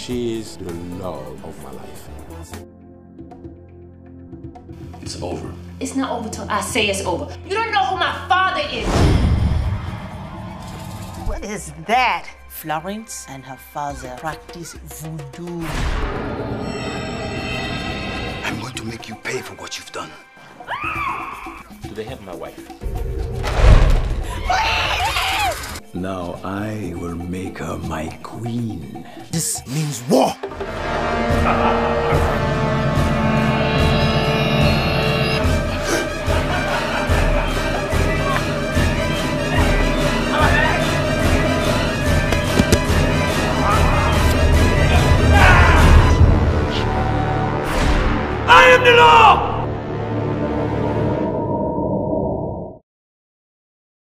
She's the love of my life. It's over. It's not over till I say it's over. You don't know who my father is. What is that? Florence and her father practice voodoo. I'm going to make you pay for what you've done. Do they have my wife? Now I will make her my queen. This means war. I am the law!